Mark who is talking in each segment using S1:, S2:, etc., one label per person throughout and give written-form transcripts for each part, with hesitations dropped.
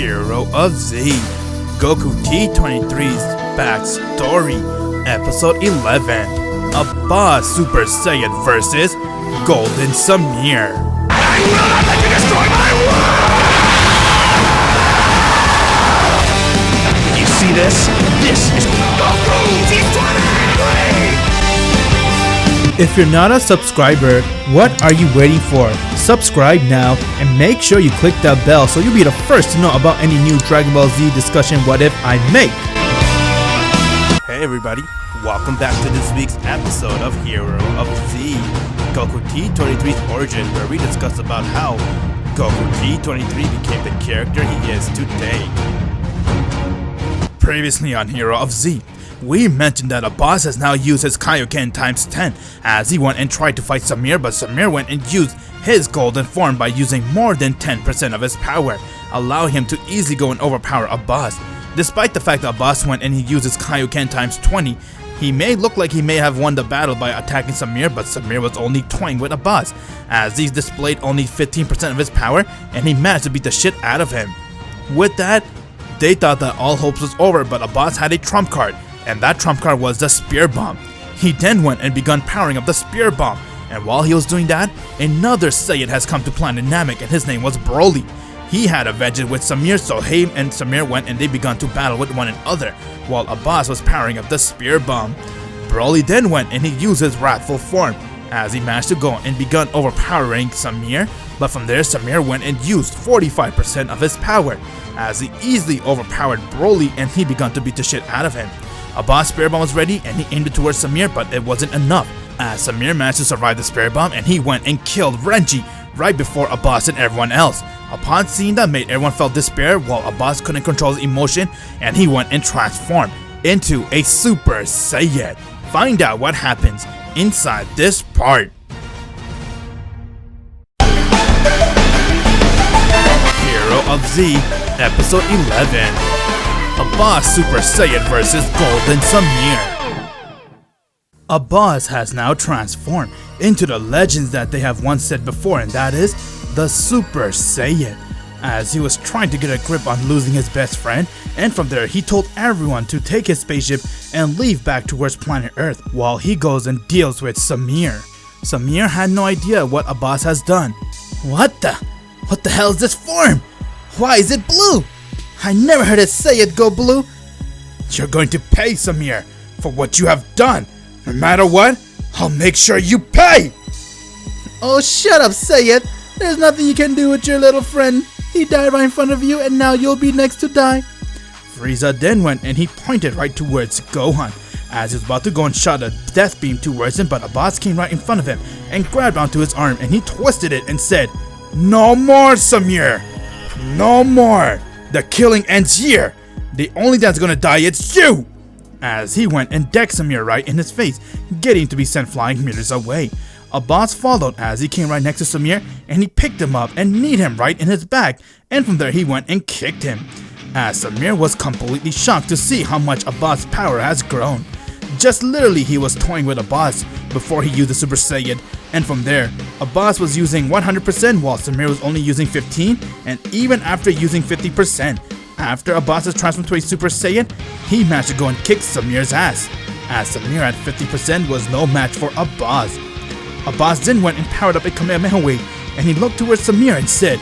S1: Hero of Z, GokuT23's backstory, episode 11, Abbas Super Saiyan vs. Golden Samir.
S2: I will not let you destroy my world! You see this? This is GokuT23!
S1: If you're not a subscriber, what are you waiting for? Subscribe now and make sure you click that bell so you'll be the first to know about any new Dragon Ball Z discussion what if I make. Hey everybody, welcome back to this week's episode of Hero of Z, GokuT23's origin, where we discuss about how GokuT23 became the character he is today. Previously on Hero of Z, we mentioned that Abbas has now used his Kaioken times 10 as he went and tried to fight Samir, but Samir went and used his golden form by using more than 10% of his power, allowing him to easily go and overpower Abbas. Despite the fact that Abbas went and he used his Kaioken times 20, he may look like he may have won the battle by attacking Samir, but Samir was only toying with Abbas, as he displayed only 15% of his power and he managed to beat the shit out of him. With that, they thought that all hopes was over, but Abbas had a trump card, and that trump card was the Spear Bomb. He then went and begun powering up the Spear Bomb, and while he was doing that, another Saiyan has come to planet Namek, and his name was Broly. He had a vengeance with Samir, so he and Samir went and they began to battle with one another, while Abbas was powering up the Spear Bomb. Broly then went and he used his wrathful form, as he managed to go and begun overpowering Samir, but from there Samir went and used 45% of his power, as he easily overpowered Broly and he began to beat the shit out of him. Abbas' Spear Bomb was ready and he aimed it towards Samir, but it wasn't enough, as Samir managed to survive the Spear Bomb and he went and killed Renji right before Abbas and everyone else. Upon seeing that made everyone felt despair, while Abbas couldn't control his emotion and he went and transformed into a Super Saiyan. Find out what happens inside this part. Hero of Z, episode 11. Abbas Super Saiyan vs. Golden Samir. Abbas has now transformed into the legends that they have once said before, and that is the Super Saiyan, as he was trying to get a grip on losing his best friend, and from there he told everyone to take his spaceship and leave back towards planet Earth while he goes and deals with Samir. Samir had no idea what Abbas has done. What the hell is this form? Why is it blue? I never heard a Saiyan go blue. You're going to pay, Samir, for what you have done. No matter what, I'll make sure you pay. Oh, shut up, Saiyan. There's nothing you can do with your little friend. He died right in front of you and now you'll be next to die. Frieza then went and he pointed right towards Gohan, as he was about to go and shot a death beam towards him, but Abbas came right in front of him and grabbed onto his arm and he twisted it and said, "No more, Samir. No more. The killing ends here. The only that's gonna die is you!" As he went and decked Samir right in his face, getting to be sent flying meters away. Abbas followed as he came right next to Samir and he picked him up and kneed him right in his back, and from there he went and kicked him. As Samir was completely shocked to see how much Abbas' power has grown. Just literally he was toying with Abbas before he used the Super Saiyan, and from there, Abbas was using 100% while Samir was only using 15%, and even after using 50%, after Abbas' transformed to a Super Saiyan, he managed to go and kick Samir's ass, as Samir at 50% was no match for Abbas. Abbas then went and powered up a Kamehameha wave, and he looked towards Samir and said,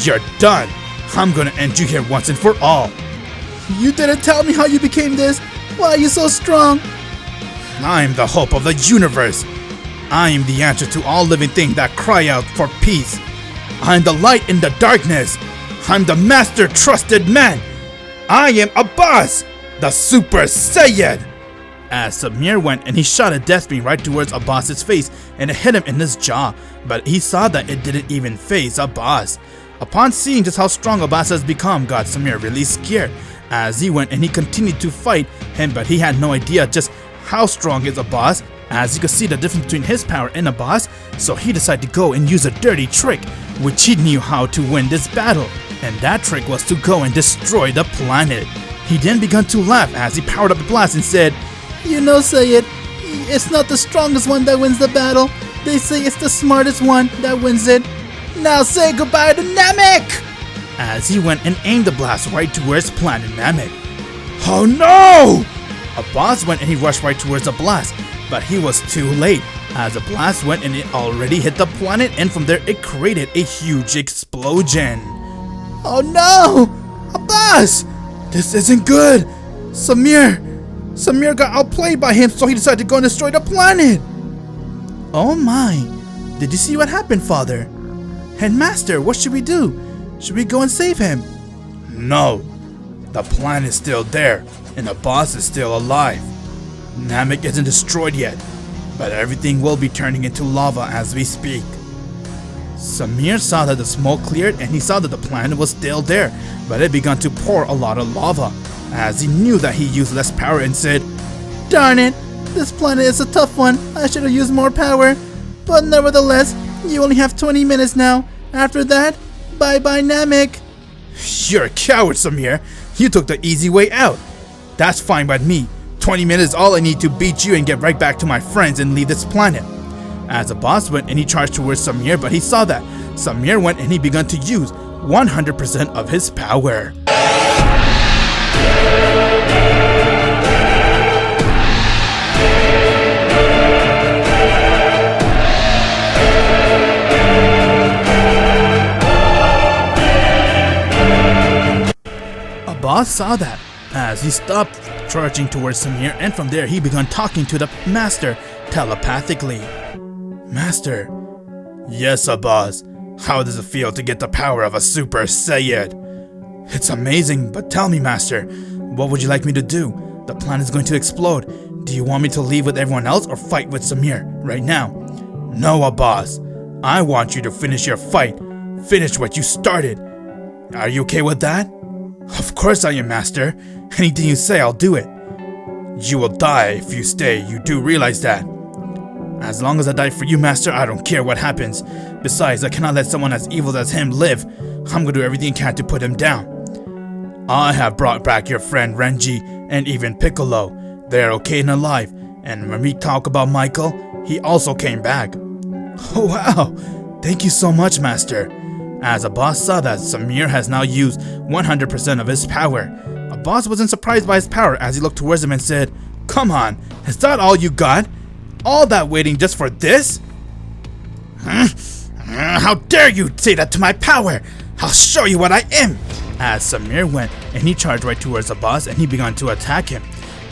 S1: "You're done. I'm gonna end you here once and for all." You didn't tell me how you became this. Why are you so strong? I'm the hope of the universe. I am the answer to all living things that cry out for peace. I'm the light in the darkness. I'm the master trusted man. I am Abbas, the Super Saiyan. As Samir went and he shot a death beam right towards Abbas' face and it hit him in his jaw, but he saw that it didn't even faze Abbas. Upon seeing just how strong Abbas has become, got Samir really scared, as he went and he continued to fight him, but he had no idea just how strong is Abbas, as you could see the difference between his power and Abbas, so he decided to go and use a dirty trick, which he knew how to win this battle, and that trick was to go and destroy the planet. He then began to laugh as he powered up the blast and said, "You know, Saiyan, it's not the strongest one that wins the battle. They say it's the smartest one that wins it. Now say goodbye to Namek!" as he went and aimed the blast right towards planet Namek. Oh no! Abbas went and he rushed right towards the blast, but he was too late, as the blast went and it already hit the planet, and from there it created a huge explosion. Oh no! Abbas! This isn't good! Samir got outplayed by him, so he decided to go and destroy the planet! Oh my! Did you see what happened, Father? Headmaster, what should we do? Should we go and save him? No! The planet's still there, and the boss is still alive. Namek isn't destroyed yet, but everything will be turning into lava as we speak. Samir saw that the smoke cleared and he saw that the planet was still there, but it began to pour a lot of lava, as he knew that he used less power and said, "Darn it, this planet is a tough one, I should have used more power, but nevertheless, you only have 20 minutes now. After that, bye-bye Namek." You're a coward, Samir. You took the easy way out. That's fine by me. 20 minutes is all I need to beat you and get right back to my friends and leave this planet. As the boss went and he charged towards Samir, but he saw that Samir went and he began to use 100% of his power. Abbas saw that as he stopped charging towards Samir, and from there he began talking to the master telepathically. Master. Yes, Abbas. How does it feel to get the power of a Super Saiyan? It's amazing, but tell me, Master, what would you like me to do? The planet's going to explode. Do you want me to leave with everyone else or fight with Samir right now? No, Abbas. I want you to finish your fight. Finish what you started. Are you okay with that? Of course I am, Master. Anything you say, I'll do it. You will die if you stay. You do realize that. As long as I die for you, Master, I don't care what happens. Besides, I cannot let someone as evil as him live. I'm gonna do everything I can to put him down. I have brought back your friend Renji and even Piccolo. They are okay and alive. And when we talk about Michael, he also came back. Oh wow! Thank you so much, Master. As Abbas saw that Samir has now used 100% of his power, Abbas wasn't surprised by his power as he looked towards him and said, "Come on, is that all you got? All that waiting just for this? How dare you say that to my power? I'll show you what I am!" As Samir went and he charged right towards Abbas and he began to attack him.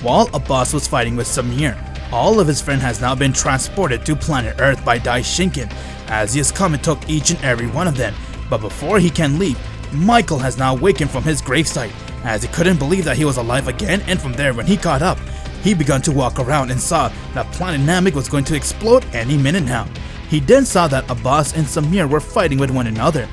S1: While Abbas was fighting with Samir, all of his friends has now been transported to planet Earth by Dai Shinken, as he has come and took each and every one of them. But before he can leave, Michael has now awakened from his gravesite, as he couldn't believe that he was alive again, and from there when he got up, he began to walk around and saw that planet Namek was going to explode any minute now. He then saw that Abbas and Samir were fighting with one another.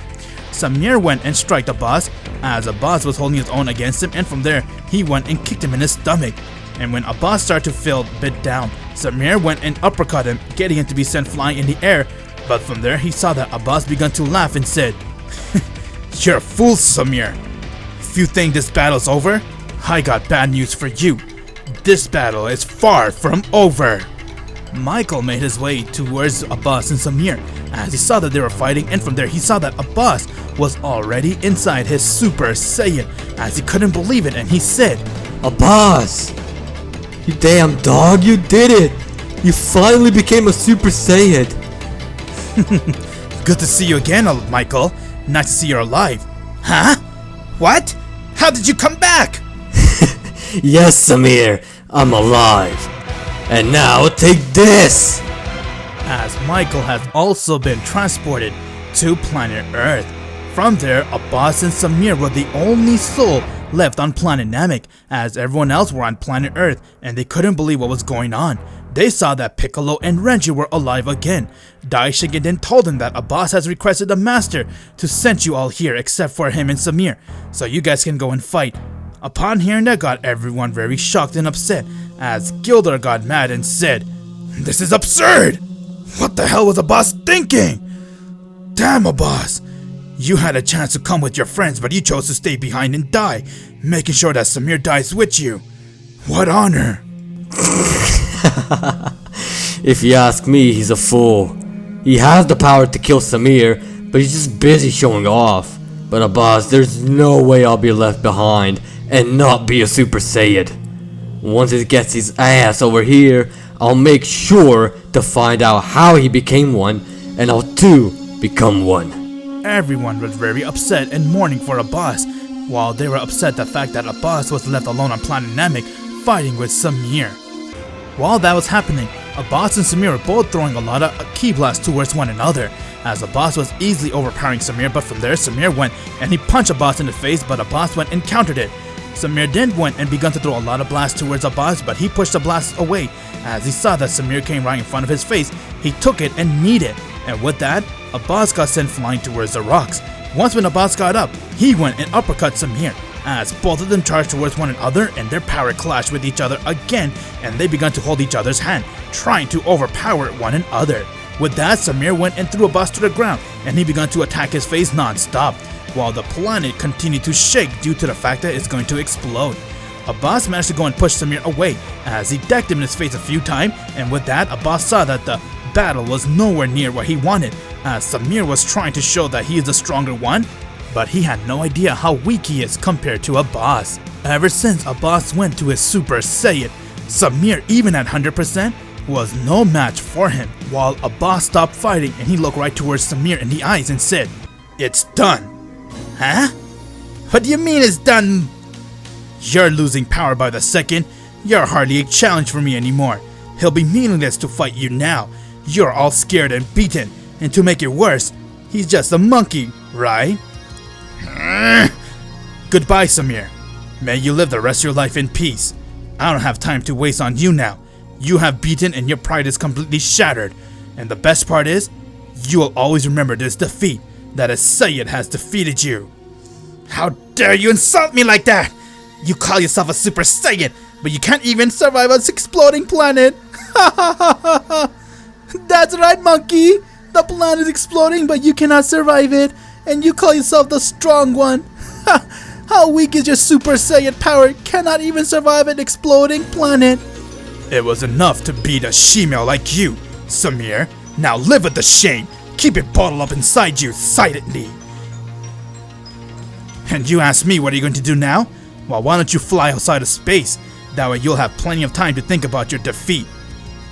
S1: Samir went and struck Abbas, as Abbas was holding his own against him, and from there he went and kicked him in his stomach. And when Abbas started to feel a bit down, Samir went and uppercut him, getting him to be sent flying in the air. But from there he saw that Abbas began to laugh and said, "You're a fool, Samir. If you think this battle's over, I got bad news for you. This battle is far from over." Michael made his way towards Abbas and Samir as he saw that they were fighting, and from there he saw that Abbas was already inside his Super Saiyan, as he couldn't believe it, and he said,
S3: "Abbas! You damn dog, you did it! You finally became a Super Saiyan!"
S1: "Good to see you again, Michael. Nice to see you're alive." "Huh? What? How did you come back?"
S3: "Yes, Samir, I'm alive. And now take this!"
S1: As Michael has also been transported to planet Earth. From there, Abbas and Samir were the only soul left on planet Namek, as everyone else were on planet Earth, and they couldn't believe what was going on. They saw that Piccolo and Renji were alive again. Dai Shinken then told them that Abbas has requested the master to send you all here except for him and Samir, so you guys can go and fight. Upon hearing that, got everyone very shocked and upset, as Gildor got mad and said, "This is absurd! What the hell was Abbas thinking? Damn, Abbas! You had a chance to come with your friends, but you chose to stay behind and die, making sure that Samir dies with you. What honor!"
S3: If you ask me, he's a fool. He has the power to kill Samir, but he's just busy showing off. But Abbas, there's no way I'll be left behind and not be a Super Saiyan. Once he gets his ass over here, I'll make sure to find out how he became one, and I'll too become one.
S1: Everyone was very upset and mourning for Abbas, while they were upset the fact that Abbas was left alone on planet Namek fighting with Samir. While that was happening, Abbas and Samir were both throwing a lot of ki blasts towards one another, as Abbas was easily overpowering Samir, but from there Samir went and he punched Abbas in the face, but Abbas went and countered it. Samir then went and began to throw a lot of blasts towards Abbas, but he pushed the blasts away. As he saw that Samir came right in front of his face, he took it and kneed it, and with that, Abbas got sent flying towards the rocks. Once when Abbas got up, he went and uppercut Samir, as both of them charged towards one another and their power clashed with each other again, and they began to hold each other's hand, trying to overpower one another. With that, Samir went and threw Abbas to the ground, and he began to attack his face non-stop, while the planet continued to shake due to the fact that it's going to explode. Abbas managed to go and push Samir away, as he decked him in his face a few times, and with that, Abbas saw that the battle was nowhere near what he wanted, as Samir was trying to show that he is the stronger one, but he had no idea how weak he is compared to Abbas. Ever since Abbas went to his Super Saiyan, Samir, even at 100%, was no match for him, while Abbas stopped fighting and he looked right towards Samir in the eyes and said, "It's done." Huh? What do you mean it's done? You're losing power by the second. You're hardly a challenge for me anymore. He'll be meaningless to fight you now. You're all scared and beaten, and to make it worse, he's just a monkey, right? Goodbye, Samir. May you live the rest of your life in peace. I don't have time to waste on you now. You have beaten and your pride is completely shattered. And the best part is, you will always remember this defeat, that a Saiyan has defeated you. How dare you insult me like that? You call yourself a Super Saiyan, but you can't even survive on this exploding planet. That's right, monkey. The planet is exploding, but you cannot survive it. And you call yourself the strong one. How weak is your Super Saiyan power? Cannot even survive an exploding planet. It was enough to beat a she-male like you, Samir. Now live with the shame. Keep it bottled up inside you silently. And you ask me, what are you going to do now? Well, why don't you fly outside of space? That way you'll have plenty of time to think about your defeat.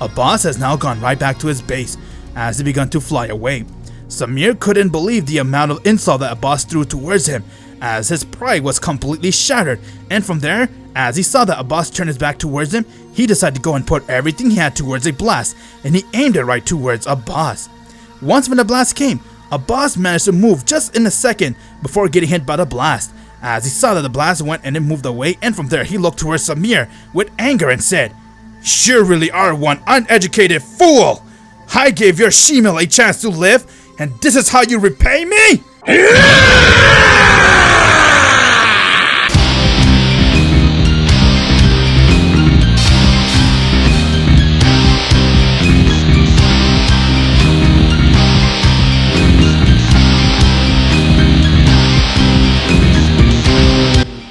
S1: Abbas has now gone right back to his base, as he began to fly away. Samir couldn't believe the amount of insult that Abbas threw towards him, as his pride was completely shattered, and from there, as he saw that Abbas turned his back towards him, he decided to go and put everything he had towards a blast, and he aimed it right towards Abbas. Once when the blast came, Abbas managed to move just in a second before getting hit by the blast, as he saw that the blast went and it moved away, and from there he looked towards Samir with anger and said, "You really are one uneducated fool! I gave your she-male a chance to live, and this is how you repay me?"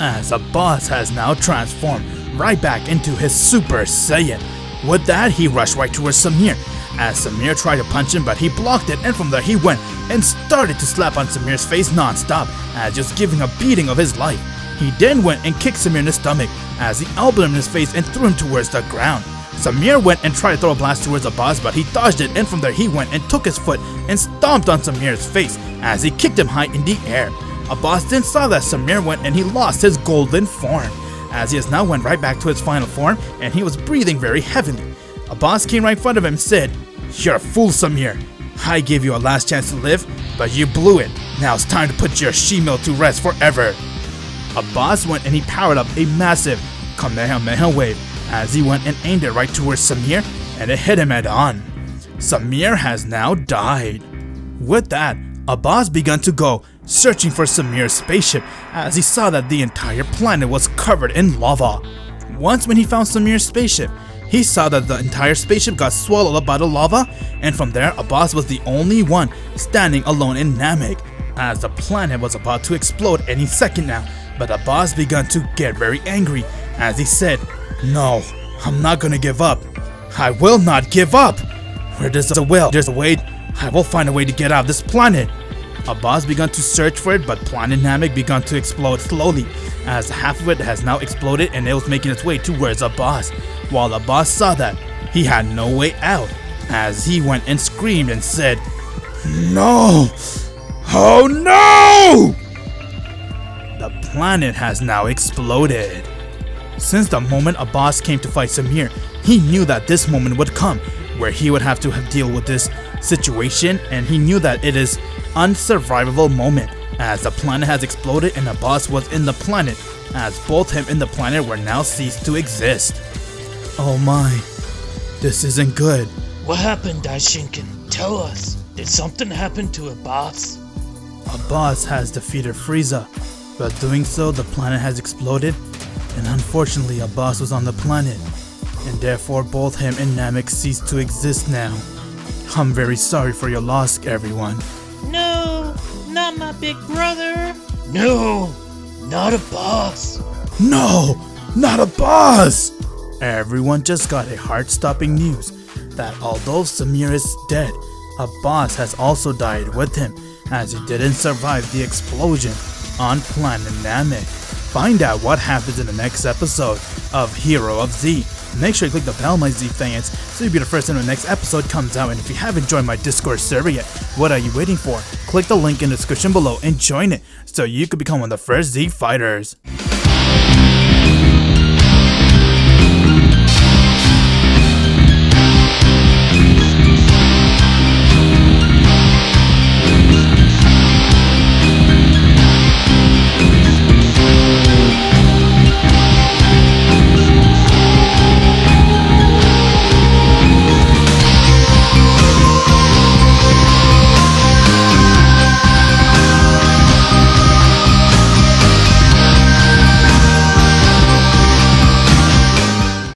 S1: As Abbas has now transformed right back into his Super Saiyan. With that, he rushed right towards Samir, as Samir tried to punch him, but he blocked it, and from there he went and started to slap on Samir's face non-stop, as just giving a beating of his life. He then went and kicked Samir in the stomach, as he elbowed him in his face and threw him towards the ground. Samir went and tried to throw a blast towards Abbas, but he dodged it, and from there he went and took his foot and stomped on Samir's face, as he kicked him high in the air. Abbas then saw that Samir went and he lost his golden form, as he has now went right back to his final form, and he was breathing very heavily. Abbas came right in front of him and said, "You're a fool, Samir. I gave you a last chance to live, but you blew it. Now it's time to put your she-male to rest forever." Abbas went and he powered up a massive Kamehameha wave, as he went and aimed it right towards Samir, and it hit him head on. Samir has now died. With that, Abbas began to go searching for Samir's spaceship, as he saw that the entire planet was covered in lava. Once when he found Samir's spaceship, he saw that the entire spaceship got swallowed up by the lava, and from there Abbas was the only one standing alone in Namek, as the planet was about to explode any second now. But Abbas began to get very angry, as he said, "No, I'm not gonna give up. I will not give up. Where there's a will, there's a way. I will find a way to get out of this planet." Abbas began to search for it, but planet Namek began to explode slowly, as half of it has now exploded and it was making its way towards Abbas. While Abbas saw that, he had no way out, as he went and screamed and said, "No! Oh no!" The planet has now exploded. Since the moment Abbas came to fight Samir, he knew that this moment would come, where he would have to deal with this situation, and he knew that it is unsurvivable moment, as the planet has exploded and Abbas was in the planet, as both him and the planet were now ceased to exist. Oh my, this isn't good.
S4: What happened, Daishinken? Tell us. Did something happen to Abbas?
S1: Abbas has defeated Frieza, but doing so the planet has exploded, and unfortunately Abbas was on the planet, and therefore both him and Namek ceased to exist now. I'm very sorry for your loss, everyone.
S5: No, not my big brother.
S4: No, not Abbas.
S1: No, not Abbas! Everyone just got a heart-stopping news that although Samir is dead, Abbas has also died with him, as he didn't survive the explosion on planet Namek. Find out what happens in the next episode of Hero of Z. Make sure you click the bell, my Z fans, so you'll be the first time the next episode comes out. And if you haven't joined my Discord server yet, what are you waiting for? Click the link in the description below and join it, so you could become one of the first Z fighters.